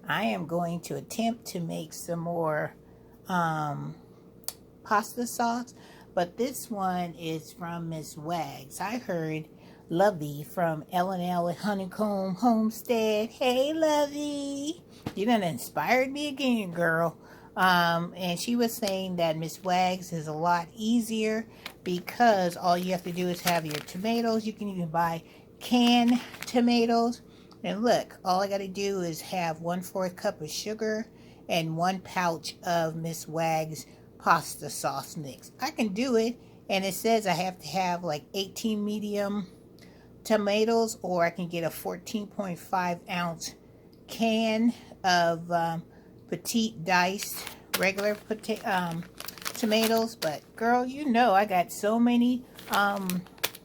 I am going to attempt to make some more pasta sauce, but this one is from Miss Wags. I heard Lovey from L&L Honeycomb Homestead. Hey, Lovey, you done inspired me again, girl. And she was saying that Miss Wags is a lot easier because all you have to do is have your tomatoes. You can even buy canned tomatoes. And look, all I got to do is have 1/4 cup of sugar and 1 pouch of Miss Wags pasta sauce mix. I can do it, and it says I have to have like 18 medium tomatoes, or I can get a 14.5 ounce can of petite diced regular tomatoes. But girl, you know I got so many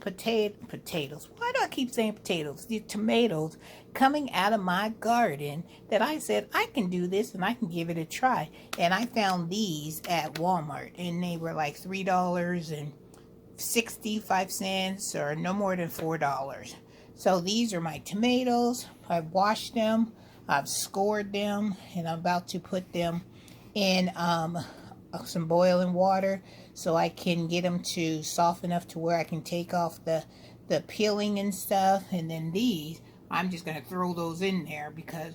potatoes. Why do I keep saying potatoes? The tomatoes coming out of my garden that I said I can do this and I can give it a try. And I found these at Walmart, and they were like $3.65 or no more than $4. So these are my tomatoes. I've washed them, I've scored them, and I'm about to put them in some boiling water so I can get them to soft enough to where I can take off the peeling and stuff. And then these, I'm just going to throw those in there because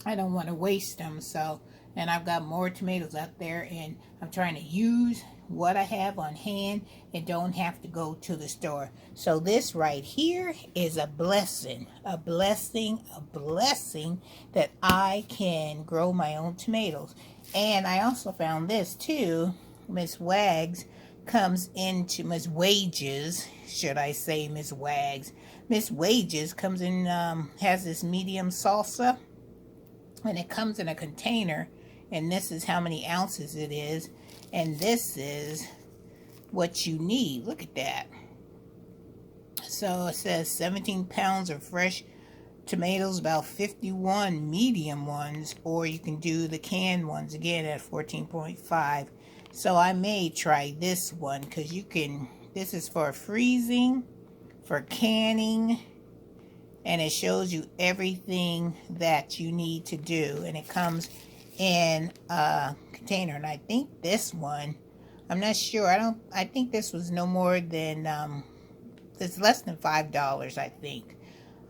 I don't want to waste them. So, and I've got more tomatoes out there, and I'm trying to use what I have on hand and don't have to go to the store. So this right here is a blessing, a blessing, a blessing that I can grow my own tomatoes. And I also found this too. Miss Wags comes into Miss Wages, should I say Miss Wags. Miss Wages comes in, has this medium salsa, and it comes in a container, and this is how many ounces it is, and this is what you need. Look at that. So it says 17 pounds of fresh tomatoes, about 51 medium ones, or you can do the canned ones again at 14.5. So I may try this one because you can, this is for freezing, for canning, and it shows you everything that you need to do, and it comes in a container. And I think this one, I'm not sure, I think this was no more than it's less than $5, I think.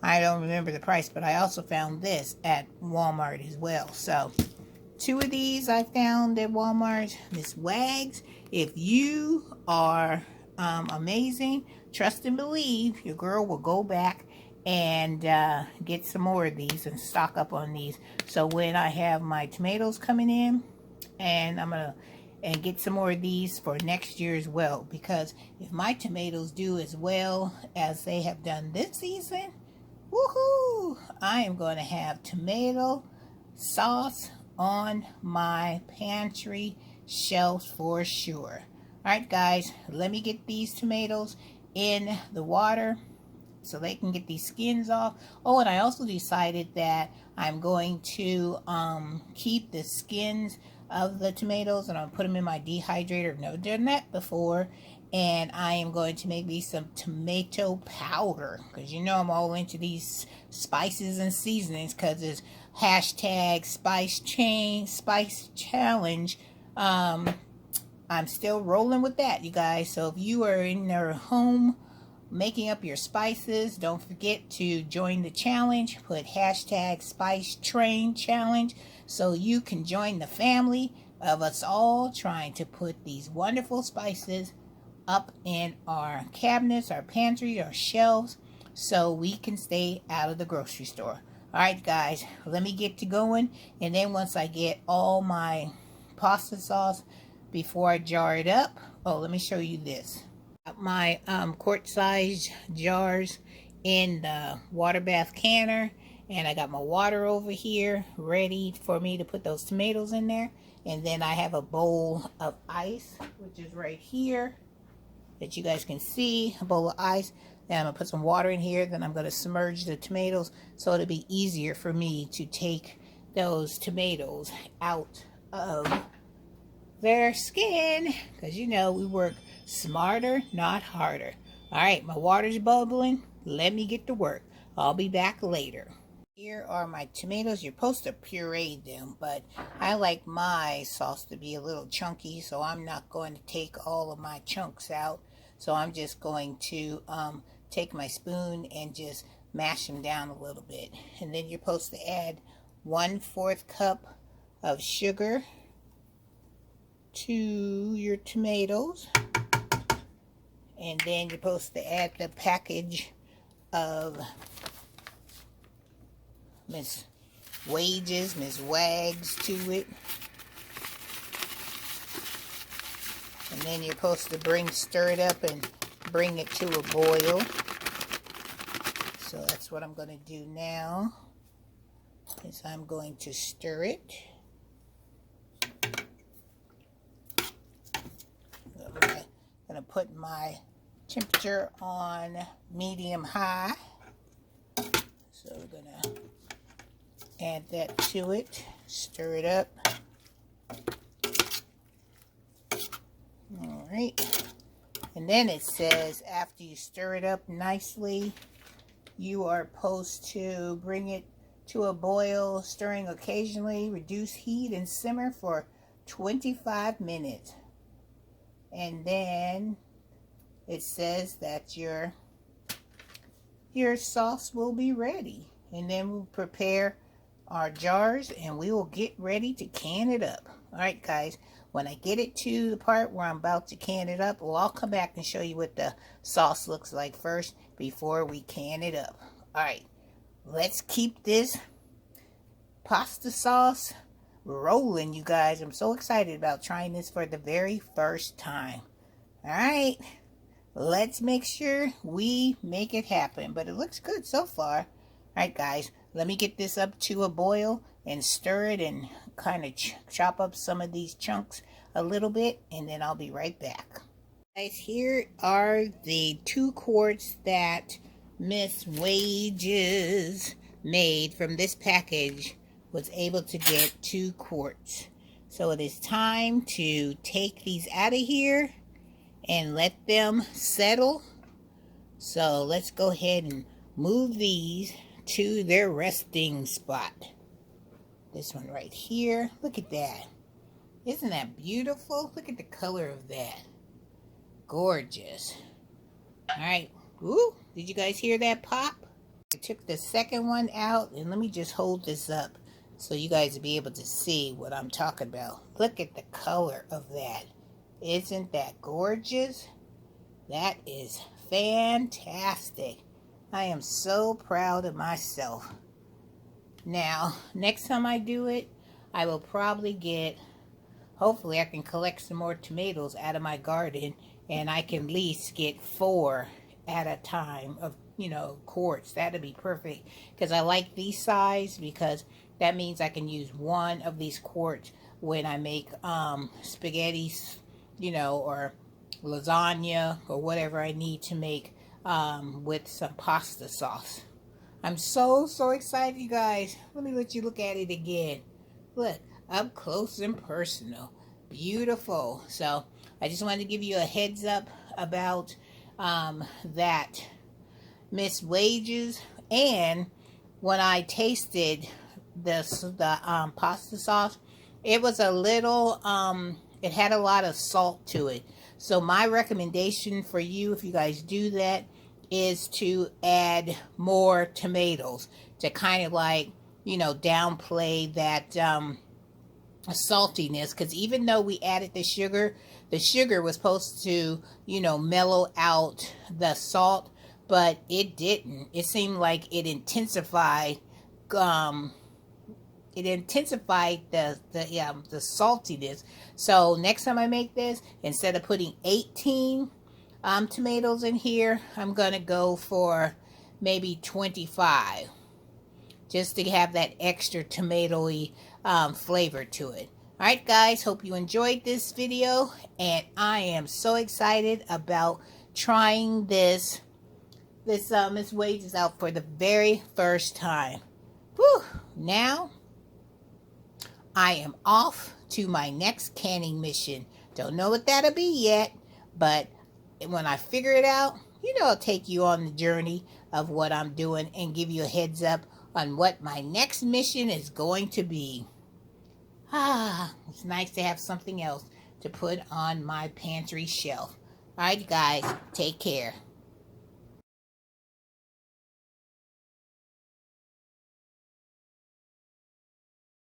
I don't remember the price, but I also found this at Walmart as well. So 2 of these I found at Walmart. Miss Wags, if you are amazing, trust and believe, your girl will go back and get some more of these and stock up on these. So when I have my tomatoes coming in, and I'm gonna get some more of these for next year as well, because if my tomatoes do as well as they have done this season, woohoo, I am going to have tomato sauce on my pantry shelves for sure. Alright guys, let me get these tomatoes in the water so they can get these skins off. Oh, and I also decided that I'm going to keep the skins of the tomatoes, and I'll put them in my dehydrator. I've never done that before. And I am going to make me some tomato powder, because you know I'm all into these spices and seasonings, because it's hashtag spice challenge. I'm still rolling with that, you guys. So if you are in your home making up your spices, don't forget to join the challenge. Put hashtag spice train challenge so you can join the family of us all trying to put these wonderful spices up in our cabinets, our pantry, our shelves, so we can stay out of the grocery store. Alright guys, let me get to going, and then once I get all my pasta sauce, before I jar it up, oh, let me show you this. My quart size jars in the water bath canner, and I got my water over here ready for me to put those tomatoes in there. And then I have a bowl of ice, which is right here, that you guys can see, a bowl of ice. Then I'm going to put some water in here. Then I'm going to submerge the tomatoes so it'll be easier for me to take those tomatoes out of their skin. Because you know, we work smarter, not harder. Alright, my water's bubbling. Let me get to work. I'll be back later. Here are my tomatoes. You're supposed to puree them, but I like my sauce to be a little chunky, so I'm not going to take all of my chunks out. So I'm just going to take my spoon and just mash them down a little bit. And then you're supposed to add 1/4 cup of sugar to your tomatoes. And then you're supposed to add the package of Miss Wags to it. And then you're supposed to stir it up and bring it to a boil. So that's what I'm going to do now, is I'm going to stir it. I'm going to put my temperature on medium high. So we're going to add that to it, stir it up. Alright, and then it says after you stir it up nicely, you are supposed to bring it to a boil, stirring occasionally, reduce heat and simmer for 25 minutes. And then it says that your sauce will be ready. And then we'll prepare our jars and we will get ready to can it up. Alright guys, when I get it to the part where I'm about to can it up, I'll come back and show you what the sauce looks like first before we can it up. Alright, let's keep this pasta sauce rolling, you guys. I'm so excited about trying this for the very first time. Alright, let's make sure we make it happen. But it looks good so far. Alright guys, let me get this up to a boil and stir it and kind of chop up some of these chunks a little bit, and then I'll be right back. Guys, here are the 2 quarts that Miss Wages made from this package. Was able to get 2 quarts. So it is time to take these out of here and let them settle. So let's go ahead and move these to their resting spot. This one right here. Look at that. Isn't that beautiful? Look at the color of that. Gorgeous. Alright. Ooh, did you guys hear that pop? I took the second one out, and let me just hold this up so you guys will be able to see what I'm talking about. Look at the color of that. Isn't that gorgeous? That is fantastic. I am so proud of myself. Now, next time I do it, I will probably hopefully I can collect some more tomatoes out of my garden, and I can at least get 4 at a time of, quarts. That'd be perfect, because I like these size, because that means I can use 1 of these quarts when I make spaghetti, or lasagna, or whatever I need to make with some pasta sauce. I'm so excited, you guys. Let me let you look at it again. Look, up close and personal. Beautiful. So I just wanted to give you a heads up about that Miss Wages. And when I tasted the pasta sauce, it was a little it had a lot of salt to it. So my recommendation for you, if you guys do that, is to add more tomatoes to kind of like, downplay that saltiness. Because even though we added the sugar was supposed to, mellow out the salt, but it didn't. It seemed like it intensified the saltiness. So next time I make this, instead of putting 18 tomatoes in here, I'm gonna go for maybe 25, just to have that extra tomatoey flavor to it. Alright guys, hope you enjoyed this video, and I am so excited about trying this Miss Wages out for the very first time. Whew. Now I am off to my next canning mission. Don't know what that'll be yet, but when I figure it out, I'll take you on the journey of what I'm doing and give you a heads up on what my next mission is going to be. It's nice to have something else to put on my pantry shelf. All right, guys, take care.